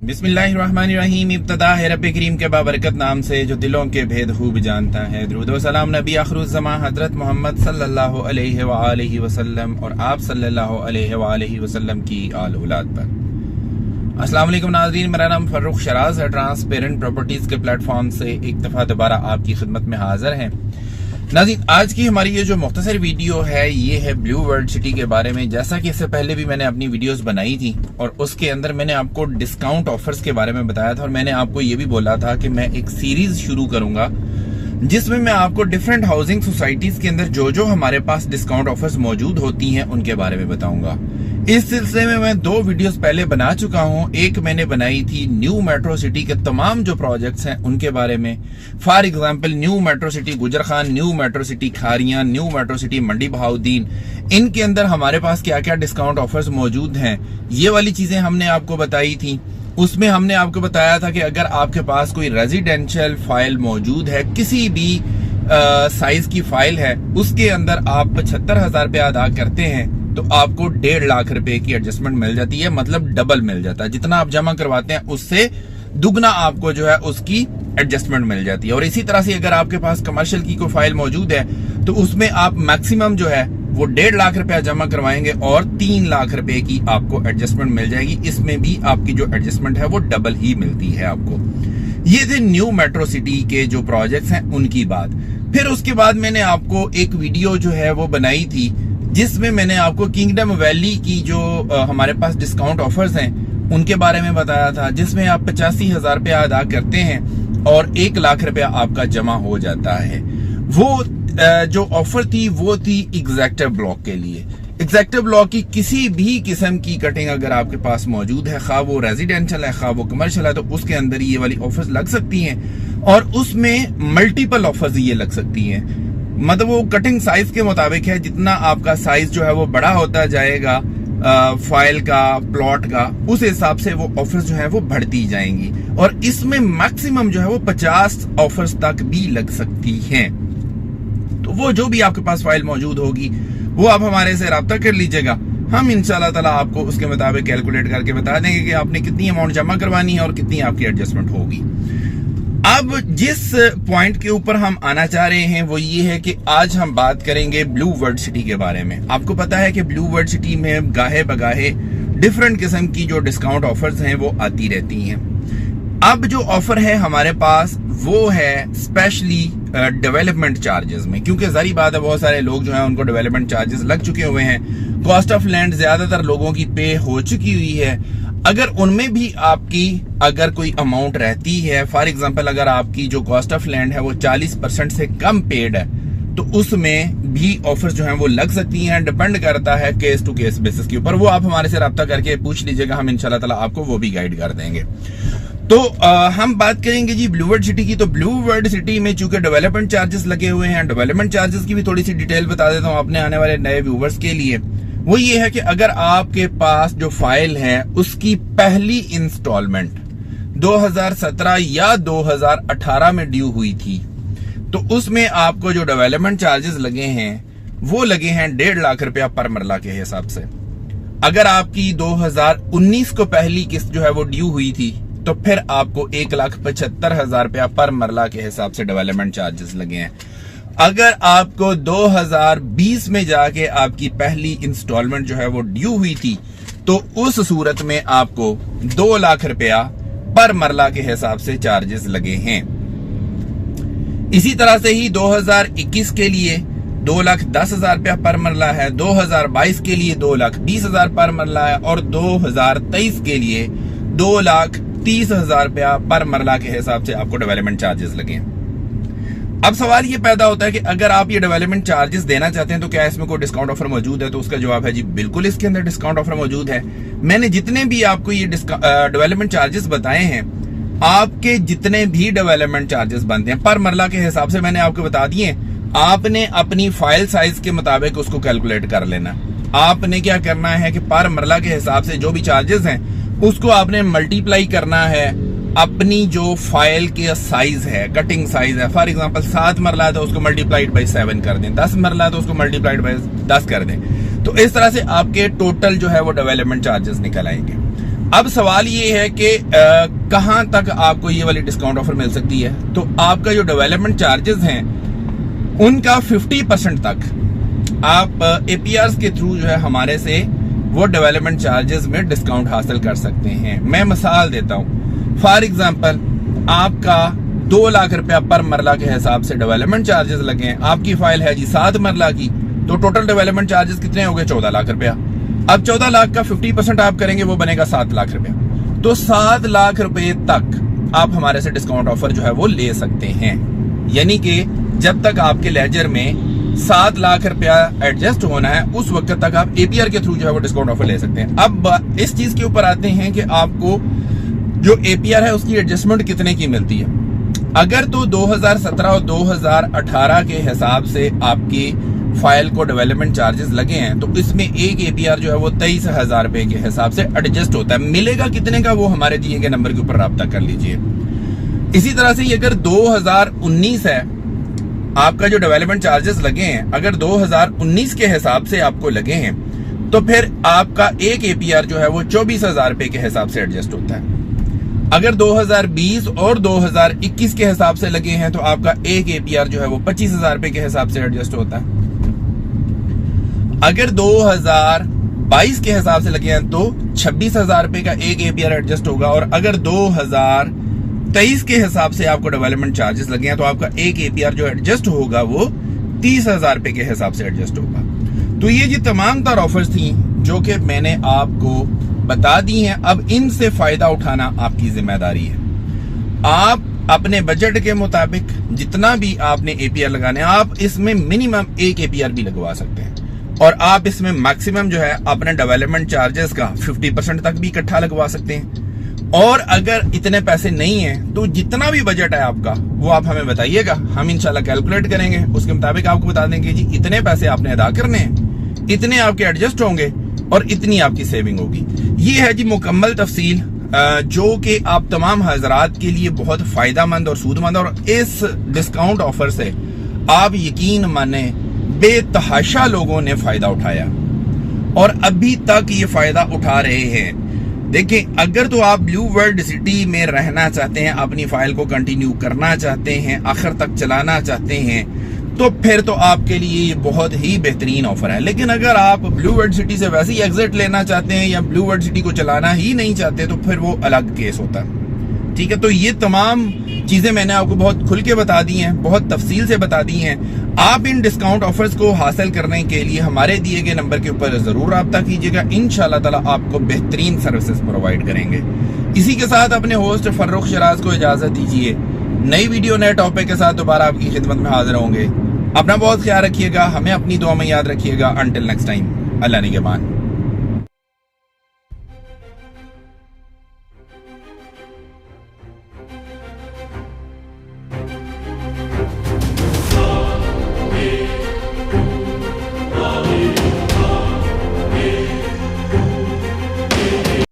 बिस्मिल्लाहिर्रहमानिर्रहीम। इब्तदा है रब्बे करीम के बाबरकत नाम से जो दिलों के भेद खूब जानता है। दुरूद व सलाम नबी आखिरुज़्ज़मा हज़रत मोहम्मद सल्लल्लाहु अलैहि व आलिहि वसल्लम और आप सल्लल्लाहु अलैहि व आलिहि वसल्लम की आल औलाद पर। अस्सलाम वालेकुम नाज़रीन, मेरा नाम फ़र्रुख शराज है। ट्रांसपेरेंट प्रॉपर्टीज़ के प्लेटफॉर्म से एक दफ़ा दोबारा आपकी खिदमत में हाजिर हैं। नाज़रीन, आज की हमारी ये जो मुख्तसर वीडियो है ये है ब्लू वर्ल्ड सिटी के बारे में। जैसा कि इससे पहले भी मैंने अपनी वीडियोस बनाई थी और उसके अंदर मैंने आपको डिस्काउंट ऑफर्स के बारे में बताया था और मैंने आपको ये भी बोला था कि मैं एक सीरीज शुरू करूंगा जिसमें मैं आपको डिफरेंट हाउसिंग सोसाइटीज के अंदर जो जो हमारे पास डिस्काउंट ऑफर्स मौजूद होती हैं उनके बारे में बताऊंगा। इस सिलसिले में मैं 2 वीडियोस पहले बना चुका हूं। एक मैंने बनाई थी न्यू मेट्रो सिटी के तमाम जो प्रोजेक्ट्स हैं उनके बारे में। For example new metro city Gujar Khan, new metro city Kharian, new metro city Mandi Bahauddin, इनके अंदर हमारे पास क्या क्या डिस्काउंट ऑफर्स मौजूद हैं, ये वाली चीजें हमने आपको बताई थी। उसमें हमने आपको बताया था कि अगर आपके पास कोई रेजिडेंशियल फाइल मौजूद है, किसी भी साइज की फाइल है, उसके अंदर आप 75,000 रुपया अदा करते हैं तो आपको 1.5 लाख रुपए की एडजस्टमेंट मिल जाती है। मतलब डबल मिल जाता है, जितना आप जमा करवाते हैं उससे दुगना आपको जो है उसकी एडजस्टमेंट मिल जाती है। और इसी तरह से अगर आपके पास कमर्शियल की कोई फाइल मौजूद है तो उसमें आप मैक्सिमम जो है वो 1.5 लाख रुपया जमा करवाएंगे और 3 लाख रुपए की आपको एडजस्टमेंट मिल जाएगी। इसमें भी आपकी जो एडजस्टमेंट है वो डबल ही मिलती है आपको। ये थे न्यू मेट्रो सिटी के जो प्रोजेक्ट्स हैं उनकी बात। फिर उसके बाद मैंने आपको एक वीडियो जो है वो बनाई थी जिसमें मैंने आपको किंगडम वैली की जो हमारे पास डिस्काउंट ऑफर्स हैं उनके बारे में बताया था, जिसमें आप 85,000 रुपया अदा करते हैं और 1 लाख रुपया आपका जमा हो जाता है। वो जो ऑफर थी वो थी एग्जैक्टिव ब्लॉक के लिए। एग्जैक्टिव ब्लॉक की किसी भी किस्म की कटिंग अगर आपके पास मौजूद है, खा वो रेजिडेंशियल है खा वो कमर्शियल है, तो उसके अंदर ये वाली ऑफर्स लग सकती हैं और उसमें मल्टीपल ऑफर्स ये लग सकती हैं। मतलब वो कटिंग साइज के मुताबिक है, जितना आपका साइज जो है वो बड़ा होता जाएगा फाइल का, प्लॉट का, उस हिसाब से वो ऑफर्स जो है वो बढ़ती जाएंगी और इसमें मैक्सिमम जो है वो 50 ऑफर्स तक भी लग सकती हैं। तो वो जो भी आपके पास फाइल मौजूद होगी वो आप हमारे से राब्ता कर लीजिएगा। हम इंशाल्लाह ताला आपको उसके मुताबिक कैलकुलेट करके बता देंगे कि आपने कितनी अमाउंट जमा करवानी है और कितनी आपकी एडजस्टमेंट होगी। अब जिस पॉइंट के ऊपर हम आना चाह रहे हैं वो ये है कि आज हम बात करेंगे ब्लू वर्ल्ड सिटी के बारे में। आपको पता है कि ब्लू वर्ल्ड सिटी में गाहे बगाहे डिफरेंट किस्म की जो डिस्काउंट ऑफर्स हैं वो आती रहती हैं। अब जो ऑफर है हमारे पास वो है स्पेशली डेवलपमेंट चार्जेस में, क्योंकि जारी बात है बहुत सारे लोग जो हैं उनको डेवलपमेंट चार्जेस लग चुके हुए हैं। कॉस्ट ऑफ लैंड ज्यादातर लोगों की पे हो चुकी हुई है। अगर उनमें भी आपकी अगर कोई अमाउंट रहती है, फॉर एग्जांपल अगर आपकी जो कॉस्ट ऑफ लैंड है वो 40% से कम पेड है, तो उसमें भी ऑफर्स जो हैं वो लग सकती हैं। डिपेंड करता है केस टू केस बेसिस के ऊपर। वो आप हमारे से राब्ता करके पूछ लीजिएगा, हम इंशाल्लाह ताला आपको वो भी गाइड कर देंगे। तो हम बात करेंगे जी ब्लू वर्ल्ड सिटी की। तो ब्लू वर्ल्ड सिटी में चूंकि डेवलपमेंट चार्जेस लगे हुए हैं, डेवलपमेंट चार्जेस की भी थोड़ी सी डिटेल बता देता हूँ अपने आने वाले नए व्यूवर्स के लिए। वो ये है कि अगर आपके पास जो फाइल है उसकी पहली इंस्टॉलमेंट 2017 या 2018 में ड्यू हुई थी तो उसमें आपको जो डेवलपमेंट चार्जेस लगे हैं वो लगे हैं 1.5 लाख रुपया पर मरला के हिसाब से। अगर आपकी 2019 को पहली किस्त जो है वो ड्यू हुई थी तो फिर आपको 1,75,000 रुपया पर मरला के हिसाब से डेवलपमेंट चार्जेस लगे हैं। अगर आपको 2020 में जाके आपकी पहली इंस्टॉलमेंट जो है वो ड्यू हुई थी तो उस सूरत में आपको 2 लाख रुपया पर मरला के हिसाब से चार्जेस लगे हैं। इसी तरह से ही 2021 के लिए 2,10,000 रुपया पर मरला है, 2022 के लिए 2,20,000 पर मरला है और 2023 के लिए 2,30,000 रुपया पर मरला के हिसाब से आपको डेवलपमेंट चार्जेस लगे हैं। अब सवाल ये पैदा होता है कि अगर आप ये डेवलपमेंट चार्जेस देना चाहते हैं तो क्या इसमें कोई डिस्काउंट ऑफर मौजूद है? तो उसका जवाब है जी बिल्कुल, इसके अंदर डिस्काउंट ऑफर मौजूद है। मैंने जितने भी आपको ये डेवलपमेंट चार्जेस बताए हैं, आपके जितने भी डेवलपमेंट चार्जेस बनते हैं पर मरला के हिसाब से मैंने आपको बता दिए। आपने अपनी फाइल साइज के मुताबिक उसको कैलकुलेट कर लेना। आपने क्या करना है कि पर मरला के हिसाब से जो भी चार्जेस हैं उसको आपने मल्टीप्लाई करना है अपनी जो फाइल के साइज है, कटिंग साइज है। फॉर एग्जांपल 7 मरला है तो उसको मल्टीप्लाइड बाई 7 कर दें, 10 मरला है तो उसको मल्टीप्लाइड बाई 10 कर दें। तो इस तरह से आपके टोटल जो है वो डेवलपमेंट चार्जेस निकल आएंगे। अब सवाल ये है कि कहां तक आपको ये वाली डिस्काउंट ऑफर मिल सकती है। तो आपका जो डेवलपमेंट चार्जेस हैं उनका 50% तक आप APRs के थ्रू जो है हमारे से वो डेवलपमेंट चार्जेस में डिस्काउंट हासिल कर सकते हैं। मैं मिसाल देता हूं, फॉर एग्जांपल आपका 2 लाख रुपया पर मरला के हिसाब से डेवलपमेंट चार्जेस लगे हैं। आपकी फाइल है जी 7 मरला की, तो टोटल डेवलपमेंट चार्जेस कितने हो गए? 14 लाख रुपया। अब 14 लाख का 50% आप करेंगे, वो बनेगा 7 लाख रुपया। तो 7 लाख रुपए तक आप हमारे से डिस्काउंट ऑफर जो है वो ले सकते हैं। यानी कि जब तक आपके लेजर में 7 लाख रुपया एडजस्ट होना है उस वक्त तक आप APR के थ्रू जो है वो डिस्काउंट ऑफर ले सकते हैं। अब इस चीज के ऊपर आते हैं कि आपको जो APR है उसकी एडजस्टमेंट कितने की मिलती है। अगर तो 2017 और 2018 के हिसाब से आपकी फाइल को डेवलपमेंट चार्जेस लगे हैं तो इसमें एक APR जो है वो 23,000 रुपए के हिसाब से एडजस्ट होता है। मिलेगा कितने का वो हमारे दिए गए नंबर के ऊपर राब्ता कर लीजिए। इसी तरह से अगर 2019 है आपका जो डेवलपमेंट चार्जेस लगे हैं, अगर 2019 के हिसाब से आपको लगे हैं तो फिर आपका एक APR जो है वो 24,000 रुपए के हिसाब से एडजस्ट होता है। अगर 2020 और 2021 के हिसाब से लगे हैं तो आपका एक APR जो है वो 25,000 रुपए के हिसाब से एडजस्ट होता है। अगर 2022 के हिसाब से लगे हैं तो 26,000 रुपए का एक APR एडजस्ट होगा। और अगर 2023 के हिसाब से आपको डेवलपमेंट चार्जेस लगे हैं तो आपका एक APR जो एडजस्ट होगा वो 30,000 रुपए के हिसाब से एडजस्ट होगा। तो ये जी तमाम तर ऑफर्स थी जो कि मैंने आपको बता दी हैं। अब इनसे फायदा उठाना आपकी जिम्मेदारी है। आप अपने बजट के मुताबिक जितना भी आपने APR लगाने, आप इसमें मिनिमम एक APR भी लगवा सकते हैं और आप इसमें मैक्सिमम जो है अपने डेवलपमेंट चार्जेस का 50% तक भी इकट्ठा लगवा सकते हैं। और अगर इतने पैसे नहीं हैं तो जितना भी बजट है आपका वो आप हमें बताइएगा, हम इंशाल्लाह कैलकुलेट करेंगे, उसके मुताबिक आपको बता देंगे जी इतने पैसे आपने अदा करने हैं, इतने आपके एडजस्ट होंगे और इतनी आपकी सेविंग होगी। ये है जी मुकम्मल तफसील जो कि आप तमाम हजरात के लिए बहुत फायदेमंद और सूदमंद, और इस डिस्काउंट ऑफर से आप यकीन माने बेतहाशा लोगों ने फायदा उठाया और अभी तक ये फायदा उठा रहे हैं। देखिए, अगर तो आप ब्लू वर्ल्ड सिटी में रहना चाहते हैं, अपनी फाइल को कंटिन्यू करना चाहते हैं, आखिर तक चलाना चाहते हैं, तो फिर तो आपके लिए ये बहुत ही बेहतरीन ऑफर है। लेकिन अगर आप ब्लू वर्ल्ड सिटी से वैसे ही एग्जिट लेना चाहते हैं या ब्लू वर्ल्ड सिटी को चलाना ही नहीं चाहते तो फिर वो अलग केस होता है। ठीक है, तो ये तमाम चीजें मैंने आपको बहुत खुल के बता दी हैं, बहुत तफसील से बता दी हैं। आप इन डिस्काउंट ऑफर्स को हासिल करने के लिए हमारे दिए गए नंबर के ऊपर जरूर राब्ता कीजिएगा। इंशाल्लाह ताला आपको बेहतरीन सर्विसेज प्रोवाइड करेंगे। इसी के साथ अपने होस्ट फर्रुख शराज को इजाजत दीजिए। नई वीडियो नए टॉपिक के साथ दोबारा आपकी खिदमत में हाजिर होंगे। अपना बहुत ख्याल रखिएगा, हमें अपनी दुआ में याद रखिएगा। अंटिल नेक्स्ट टाइम, अल्लाह निगहबान।